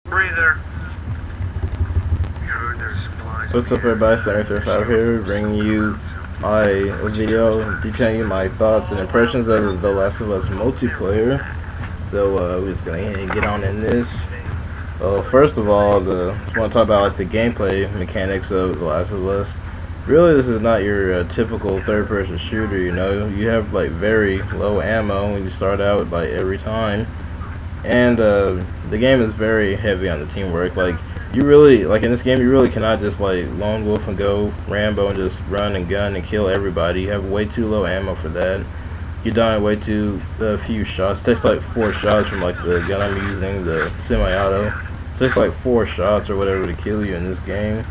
Breather. What's up everybody, Slammer35 here, bringing you a video detailing my thoughts and impressions of The Last of Us multiplayer. So we're just gonna get on in this. First of all, just want to talk about like the gameplay mechanics of The Last of Us. Really, this is not your typical third-person shooter. You know, you have like very low ammo when you start out like every time, and the game is very heavy on the teamwork. Like, you really, like in this game, you really cannot just like lone wolf and go Rambo and just run and gun and kill everybody. You have way too low ammo for that. You die in way too few shots. It takes like 4 shots from like the gun I'm using, the semi-auto. It takes like 4 shots or whatever to kill you in this game.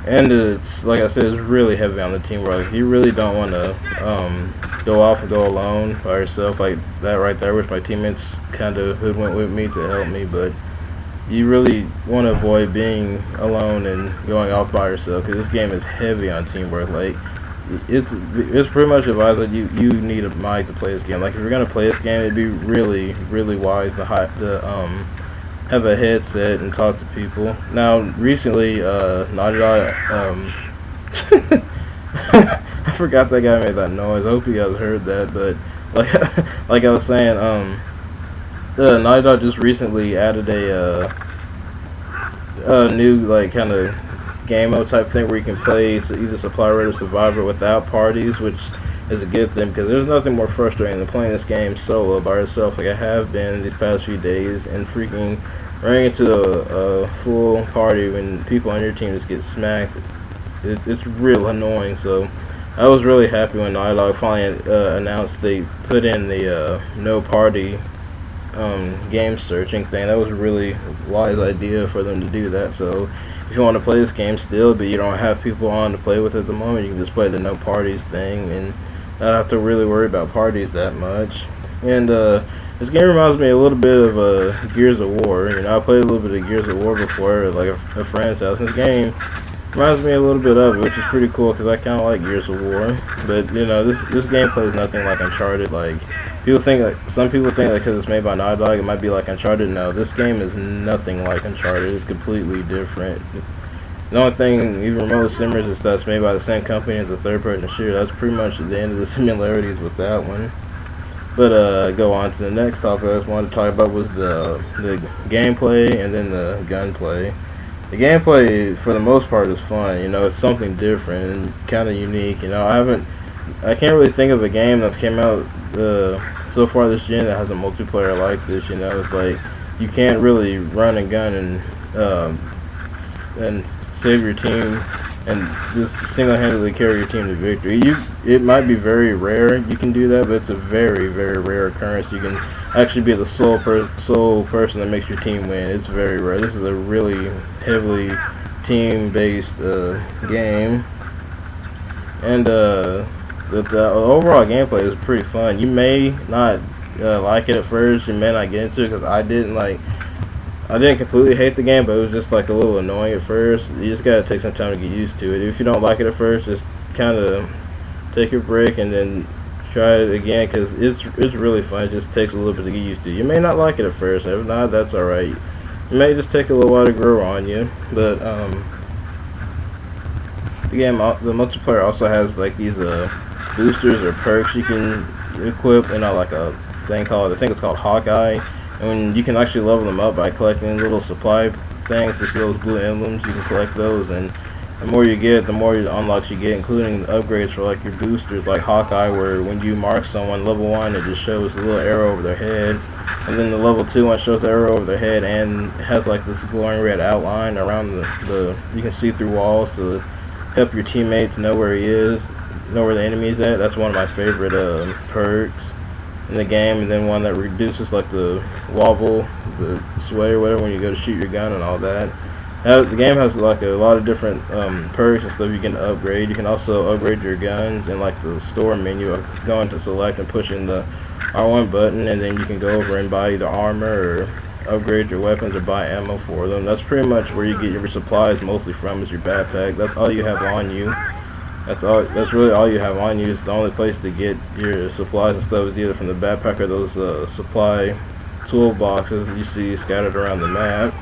And it's, like I said, it's really heavy on the teamwork. Like, you really don't want to go off and go alone by yourself like that right there, which my teammates kind of hoodwinked with me to help me, but you really want to avoid being alone and going off by yourself, because this game is heavy on teamwork. Like, it's pretty much advised that you need a mic to play this game. Like, if you're gonna play this game, it'd be really wise to have a headset and talk to people. Now, recently, Naughty Dog, I forgot that guy made that noise. I hope you guys heard that, but like I was saying, Naughty Dog just recently added a new like kind of game mode type thing where you can play either Supply Raid or Survivor without parties, which is a good thing, because there's nothing more frustrating than playing this game solo by yourself, like I have been these past few days, and freaking running into a full party when people on your team just get smacked. It's real annoying. So I was really happy when Naughty Dog finally announced they put in the no party game searching thing. That was a really wise idea for them to do that. So if you want to play this game still, but you don't have people on to play with at the moment, you can just play the no parties thing and not have to really worry about parties that much. And this game reminds me a little bit of Gears of War. You know, I played a little bit of Gears of War before at like a friend's house. And this game reminds me a little bit of it, which is pretty cool because I kind of like Gears of War. But you know, this gameplay is nothing like Uncharted. Like, some people think that because it's made by Naughty Dog, it might be like Uncharted. No, this game is nothing like Uncharted. It's completely different. The only thing, even Remote Simmers, is that it's made by the same company as the third-person shooter. That's pretty much the end of the similarities with that one. But go on to the next topic I just wanted to talk about was the gameplay and then the gunplay. The gameplay, for the most part, is fun. You know, it's something different and kind of unique. You know, I can't really think of a game that's came out so far this gen that has a multiplayer like this. You know, it's like you can't really run and gun and save your team and just single-handedly carry your team to victory. It might be very rare you can do that, but it's a very rare occurrence. You can actually be the sole person that makes your team win. It's very rare. This is a really heavily team-based game, and the overall gameplay is pretty fun. You may not like it at first. You may not get into it, because I didn't completely hate the game, but it was just like a little annoying at first. You just gotta take some time to get used to it. If you don't like it at first, just kind of take a break and then try it again, because it's really fun. It just takes a little bit to get used to. You may not like it at first. If not, that's alright. It may just take a little while to grow on you. But the multiplayer also has like these boosters or perks you can equip, and like a thing called, I think it's called Hawkeye. And you can actually level them up by collecting little supply things. You see those blue emblems, you can collect those, and the more you get, the more unlocks you get, including upgrades for like your boosters, like Hawkeye, where when you mark someone level 1, it just shows a little arrow over their head, and then the level 2 one shows the arrow over their head, and it has like this glowing red outline around you can see through walls to help your teammates know where he is, know where the enemy is at. That's one of my favorite perks in the game. And then one that reduces like the wobble, the sway or whatever when you go to shoot your gun and all that. The game has like a lot of different perks and stuff you can upgrade. You can also upgrade your guns in like the store menu, going to select and pushing the R1 button, and then you can go over and buy either armor or upgrade your weapons or buy ammo for them. That's pretty much where you get your supplies mostly from, is your backpack. That's all you have on you. That's really all you have on you. It's the only place to get your supplies and stuff is either from the backpack or those supply toolboxes you see scattered around the map.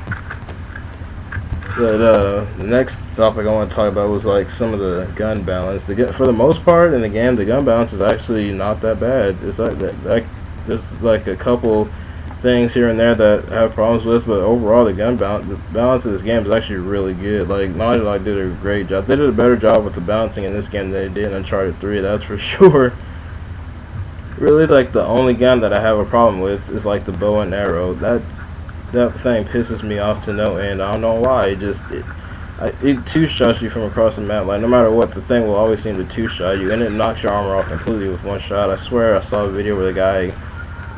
But the next topic I want to talk about was like some of the gun balance. For the most part in the game, the gun balance is actually not that bad. It's like there's like a couple things here and there that I have problems with, but overall the balance of this game is actually really good. Like Naughty Dog did a great job. They did a better job with the balancing in this game than they did in Uncharted 3. That's for sure. Really, like the only gun that I have a problem with is like the bow and arrow. That thing pisses me off to no end. I don't know why. It two-shots you from across the map. Like no matter what, the thing will always seem to two-shot you, and it knocks your armor off completely with one shot. I swear I saw a video where the guy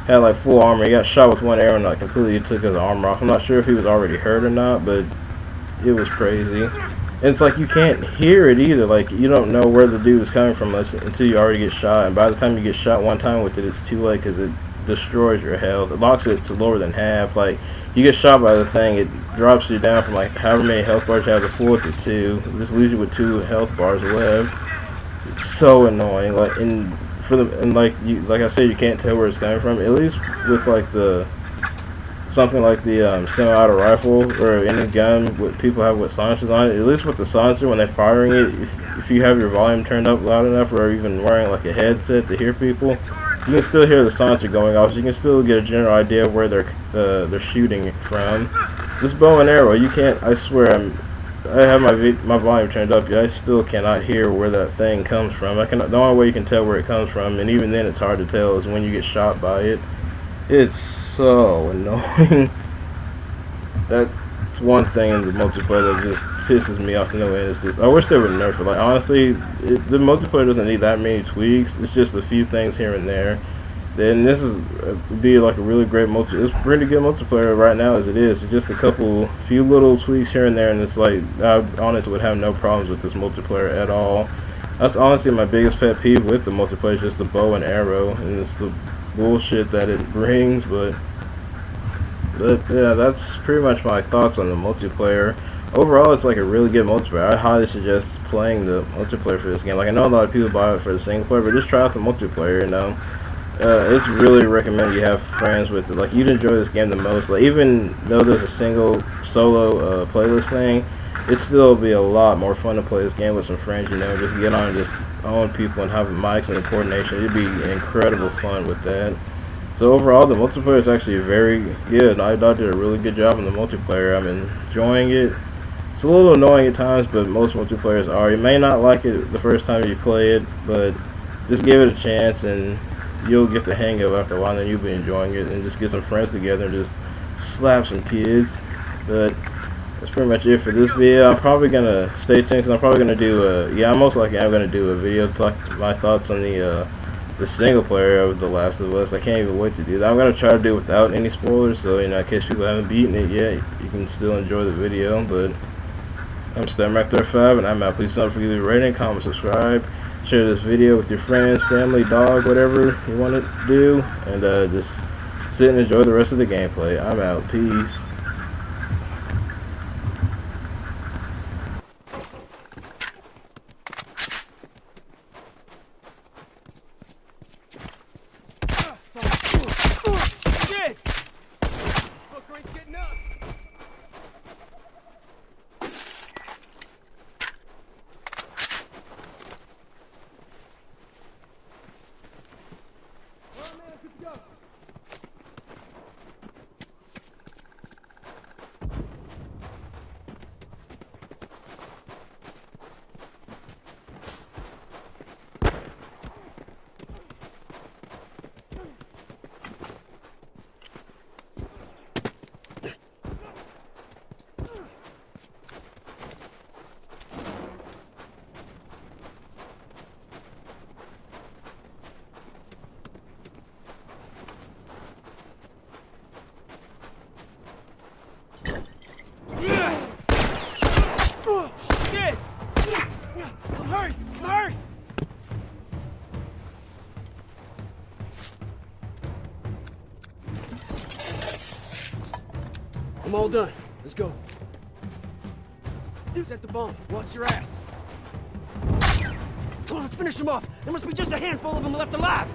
had like full armor. He got shot with one arrow and like completely took his armor off. I'm not sure if he was already hurt or not, but it was crazy. And it's like you can't hear it either. Like you don't know where the dude is coming from until you already get shot. And by the time you get shot one time with it, it's too late because it destroys your health. It locks it to lower than half. Like you get shot by the thing, it drops you down from like however many health bars you have before to 2. It just leaves you with 2 health bars left. It's so annoying. Like like I said, you can't tell where it's coming from. At least with like something like the semi-auto rifle or any gun what people have with silencers on it. At least with the silencer, when they're firing it, if you have your volume turned up loud enough, or even wearing like a headset to hear people, you can still hear the silencer going off. So you can still get a general idea of where they're shooting from. This bow and arrow, you can't. I swear, I have my volume turned up. I still cannot hear where that thing comes from. The only way you can tell where it comes from, and even then it's hard to tell, is when you get shot by it. It's so annoying. That's one thing in the multiplayer that just pisses me off to no end. I wish they would nerf it. Like honestly, the multiplayer doesn't need that many tweaks. It's just a few things here and there. Then this would be like a really great It's pretty good multiplayer right now as it is. It's just a few little tweaks here and there, and it's like I honestly would have no problems with this multiplayer at all. That's honestly my biggest pet peeve with the multiplayer, is just the bow and arrow, and it's the bullshit that it brings. But yeah, that's pretty much my thoughts on the multiplayer. Overall, it's like a really good multiplayer. I highly suggest playing the multiplayer for this game. Like I know a lot of people buy it for the single player, but just try out the multiplayer. You know, it's really recommended you have friends with it. Like you'd enjoy this game the most. Like even though there's a single solo playlist thing, it'd still be a lot more fun to play this game with some friends. You know, just get on and just own people and have mics and the coordination. It'd be incredible fun with that. So overall, the multiplayer is actually very good. Naughty Dog did a really good job on the multiplayer. I'm enjoying it. It's a little annoying at times, but most multiplayers are. You may not like it the first time you play it, but just give it a chance and you'll get the hang of it after a while, and then you'll be enjoying it. And just get some friends together and just slap some kids. But that's pretty much it for this video. I'm probably going to stay tuned because I'm probably going to do most likely I'm going to do a video to like my thoughts on the single player of The Last of Us. I can't even wait to do that. I'm going to try to do it without any spoilers, so you know, in case people haven't beaten it yet, you can still enjoy the video. But I'm StemRaptor5, and I'm out. Please don't forget to rate, comment, subscribe, share this video with your friends, family, dog, whatever you want to do, and just sit and enjoy the rest of the gameplay. I'm out. Peace. I'm all done. Let's go. Set the bomb. Watch your ass. Come on, let's finish them off. There must be just a handful of them left alive.